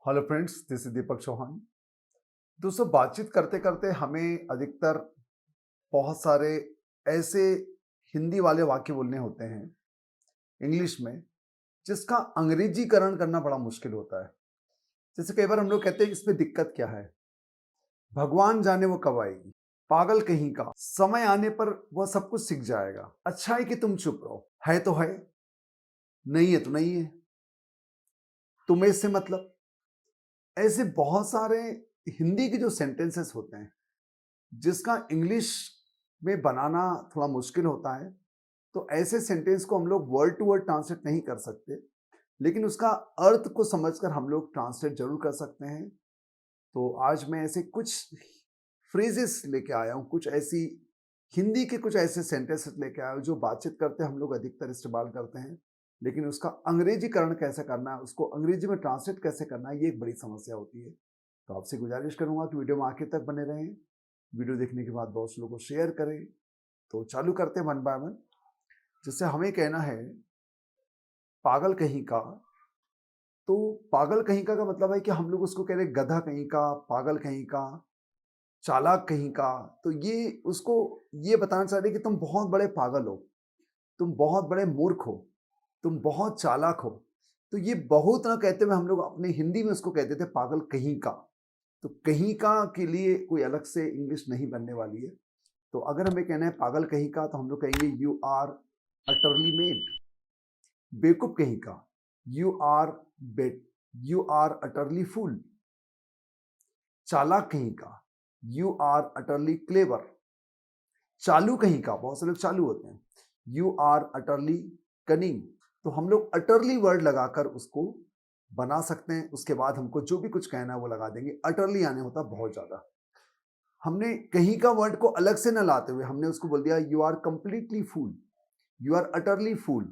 Hello friends, this is दीपक चौहान। दोस्तों, बातचीत करते करते हमें अधिकतर बहुत सारे ऐसे हिंदी वाले वाक्य बोलने होते हैं इंग्लिश में, जिसका अंग्रेजीकरण करना बड़ा मुश्किल होता है। जैसे कई बार हम लोग कहते हैं इसमें दिक्कत क्या है, भगवान जाने वो कब आएगी, पागल कहीं का, समय आने पर वह सब कुछ सीख जाएगा, अच्छा है कि तुम चुप रहो, है तो है, नहीं है तो नहीं है, तुम्हें इससे मतलब। ऐसे बहुत सारे हिंदी के जो सेंटेंसेस होते हैं जिसका इंग्लिश में बनाना थोड़ा मुश्किल होता है, तो ऐसे सेंटेंस को हम लोग वर्ड टू वर्ड ट्रांसलेट नहीं कर सकते, लेकिन उसका अर्थ को समझकर हम लोग ट्रांसलेट जरूर कर सकते हैं। तो आज मैं ऐसे कुछ फ्रेजेस लेके आया हूँ, कुछ ऐसी हिंदी के कुछ ऐसे सेंटेंसेस लेके आया हूँ जो बातचीत करते हम लोग अधिकतर इस्तेमाल करते हैं, लेकिन उसका अंग्रेजीकरण कैसे करना है, उसको अंग्रेजी में ट्रांसलेट कैसे करना है, ये एक बड़ी समस्या होती है। तो आपसे गुजारिश करूंगा कि वीडियो में आखिर तक बने रहें, वीडियो देखने के बाद बहुत से लोगों को शेयर करें। तो चालू करते हैं वन बाय वन। जैसे हमें कहना है पागल कहीं का, तो पागल कहीं का मतलब है कि हम लोग उसको कह रहे हैं गधा कहीं का, पागल कहीं का, चालाक कहीं का। तो ये उसको ये बताना चाह रहे हैं कि तुम बहुत बड़े पागल हो, तुम बहुत बड़े मूर्ख हो, तुम बहुत चालाक हो। तो ये बहुत ना कहते हुए हम लोग अपने हिंदी में उसको कहते थे पागल कहीं का। तो कहीं का के लिए कोई अलग से इंग्लिश नहीं बनने वाली है। तो अगर हमें कहना है पागल कहीं का, तो हम लोग कहेंगे यू आर अटरली मेड, बेवकूफ कहीं का, you are bat, you are utterly fool, चालाक कहीं का, यू आर अटरली क्लेवर, चालू कहीं का, बहुत से लोग चालू होते हैं, यू आर अटरली कनिंग। तो हम लोग अटरली वर्ड लगाकर उसको बना सकते हैं। उसके बाद हमको जो भी कुछ कहना है वो लगा देंगे। अटरली आने होता बहुत ज्यादा, हमने कहीं का वर्ड को अलग से ना लाते हुए हमने उसको बोल दिया you are completely fool, you are utterly fool,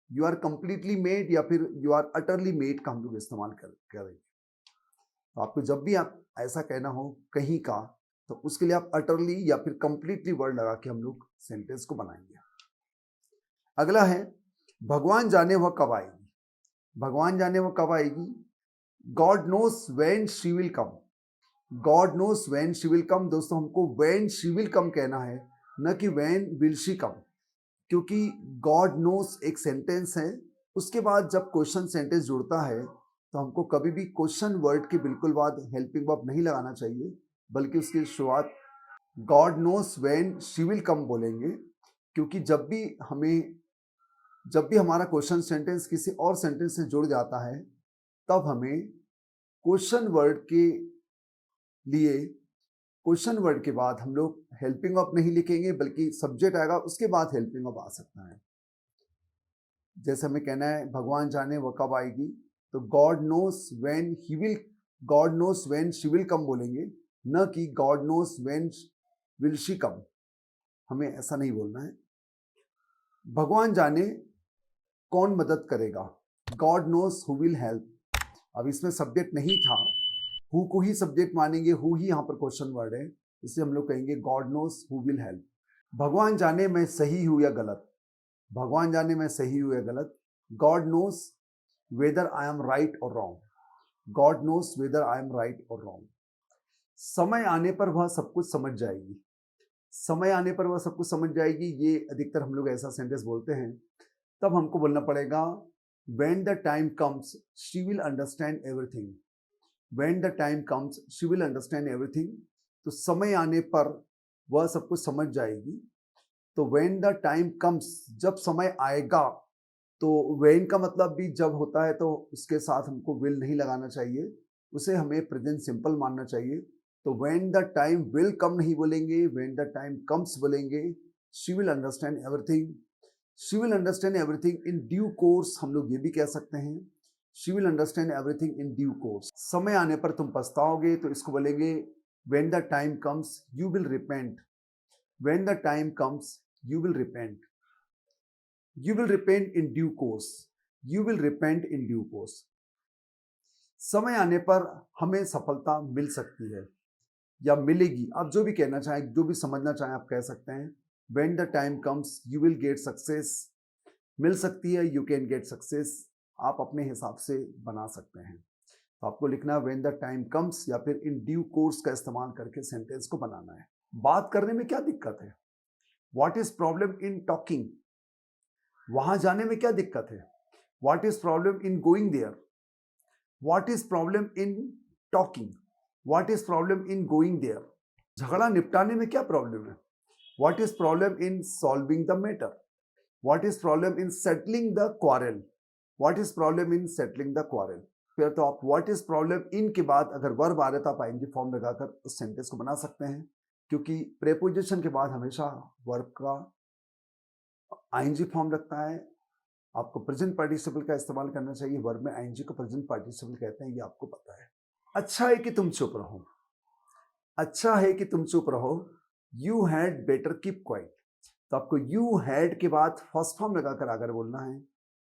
you are completely mad, या फिर यू आर अटरली मेड का हम लोग इस्तेमाल करेंगे। तो आपको जब भी आप ऐसा कहना हो कहीं का, तो उसके लिए आप अटरली या फिर कंप्लीटली वर्ड लगा के हम लोग सेंटेंस को बनाएंगे। अगला है भगवान जाने वह कब आएगी। भगवान जाने वह कब आएगी, God knows when she will come. God knows when she will come. दोस्तों, हमको व्हेन शी विल कम कहना है, न कि व्हेन विल शी कम, क्योंकि गॉड नोस एक सेंटेंस है, उसके बाद जब क्वेश्चन सेंटेंस जुड़ता है तो हमको कभी भी क्वेश्चन वर्ड के बिल्कुल बाद हेल्पिंग वर्ब नहीं लगाना चाहिए, बल्कि उसकी शुरुआत God knows when she will come बोलेंगे। क्योंकि जब भी हमारा क्वेश्चन सेंटेंस किसी और सेंटेंस से जुड़ जाता है, तब हमें क्वेश्चन वर्ड के लिए क्वेश्चन वर्ड के बाद हम लोग हेल्पिंग वर्ब नहीं लिखेंगे, बल्कि सब्जेक्ट आएगा, उसके बाद हेल्पिंग वर्ब आ सकता है। जैसे हमें कहना है भगवान जाने वो कब आएगी, तो God knows when he will, God knows when she will come बोलेंगे, न कि God knows when will she come. हमें ऐसा नहीं बोलना है। भगवान जाने कौन मदद करेगा, God knows who will help. अब इसमें सब्जेक्ट नहीं था, हु को ही सब्जेक्ट मानेंगे, हु ही यहाँ पर क्वेश्चन वर्ड है, इसलिए हम लोग कहेंगे God knows who will help. भगवान जाने मैं सही हूं या गलत, भगवान जाने मैं सही हूं या गलत, God knows whether I am right और wrong, God knows whether I am right और रॉन्ग। समय आने पर वह सब कुछ समझ जाएगी, समय आने पर वह सब कुछ समझ जाएगी, ये अधिकतर हम लोग ऐसा सेंटेंस बोलते हैं। तब हमको बोलना पड़ेगा when the time comes she will understand everything, when the time comes she will understand everything। तो समय आने पर वह सब कुछ समझ जाएगी। तो when the time comes, जब समय आएगा, तो when का मतलब भी जब होता है तो उसके साथ हमको will नहीं लगाना चाहिए, उसे हमें प्रेजेंट सिंपल मानना चाहिए। तो when the time will come नहीं बोलेंगे, when the time comes बोलेंगे। she will understand everything, she will understand everything in due course, हम लोग ये भी कह सकते हैं she will understand everything in due course। समय आने पर तुम पछताओगे, तो इसको बोलेंगे when the time comes you will repent, when the time comes you will repent, you will repent in due course, you will repent in due course। समय आने पर हमें सफलता मिल सकती है या मिलेगी, आप जो भी कहना चाहें, जो भी समझना चाहें आप कह सकते हैं। when the time comes you will get success, मिल सकती है, you can get success, आप अपने हिसाब से बना सकते हैं। तो आपको लिखना है व्हेन द टाइम कम्स या फिर इन ड्यू कोर्स का इस्तेमाल करके सेंटेंस को बनाना है। बात करने में क्या दिक्कत है? What is problem in talking? वहां जाने में क्या दिक्कत है? What is problem in going there? What is problem in talking? What is problem in going there? झगड़ा निपटाने में क्या प्रॉब्लम है? What is problem in solving the matter? What is problem in settling the quarrel? What is problem in settling the quarrel? फिर तो आप what is problem इन के बाद अगर वर्ब आ रहा तो आप आईएनजी फॉर्म लगाकर उस सेंटेंस को बना सकते हैं, क्योंकि प्रेपोजिशन के बाद हमेशा वर्ब का आईएनजी फॉर्म लगता है। आपको प्रेजेंट पार्टिसिपल का इस्तेमाल करना चाहिए, वर्ब में आईएनजी को प्रेजेंट पार्टिसिपल कहते हैं, ये आपको पता है। अच्छा है कि तुम चुप रहो, अच्छा है कि तुम चुप रहो, you had better keep quiet. तो आपको यू हैड के बाद फर्स्ट फॉर्म लगाकर आकर बोलना है।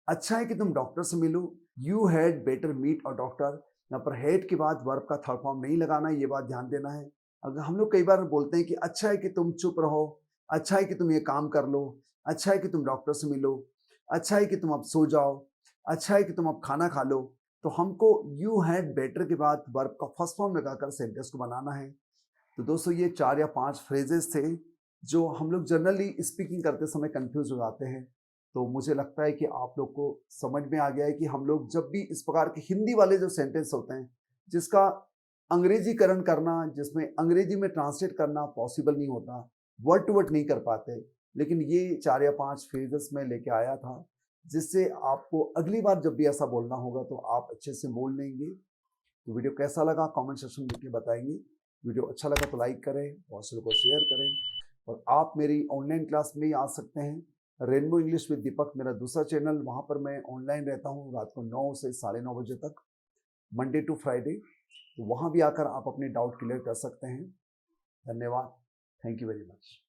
अच्छा है कि तुम डॉक्टर से मिलो, you had better meet a doctor. यहाँ पर हैड के बाद वर्ब का थर्ड फॉर्म नहीं लगाना है, ये बात ध्यान देना है। अगर हम लोग कई बार बोलते हैं कि अच्छा है कि तुम चुप रहो, अच्छा है कि तुम ये काम कर लो, अच्छा है कि तुम डॉक्टर से मिलो, अच्छा है कि तुम अब सो जाओ, अच्छा है कि तुम अब खाना खा लो, तो हमको यू हैड बेटर के बाद वर्ब का फर्स्ट फॉर्म लगाकर सेंटेंस को बनाना है। तो दोस्तों ये 4 या 5 फ्रेजेस थे जो हम लोग जनरली स्पीकिंग करते समय कंफ्यूज हो जाते हैं। तो मुझे लगता है कि आप लोग को समझ में आ गया है कि हम लोग जब भी इस प्रकार के हिंदी वाले जो सेंटेंस होते हैं जिसका अंग्रेजीकरण करना, जिसमें अंग्रेजी में ट्रांसलेट करना पॉसिबल नहीं होता, वर्ड टू वर्ड नहीं कर पाते, लेकिन ये 4 या 5 फ्रेजेस में लेके आया था जिससे आपको अगली बार जब भी ऐसा बोलना होगा तो आप अच्छे से बोल लेंगे। तो वीडियो कैसा लगा कमेंट सेक्शन में लिख के बताएंगे। वीडियो अच्छा लगा तो लाइक करें, बहुत को शेयर करें, और आप मेरी ऑनलाइन क्लास में ही आ सकते हैं। रेनबो इंग्लिश विद दीपक मेरा दूसरा चैनल, वहाँ पर मैं ऑनलाइन रहता हूँ रात को 9 से 9:30 बजे तक, मंडे टू फ्राइडे। तो वहाँ भी आकर आप अपने डाउट क्लियर कर सकते हैं। धन्यवाद, थैंक यू वेरी मच।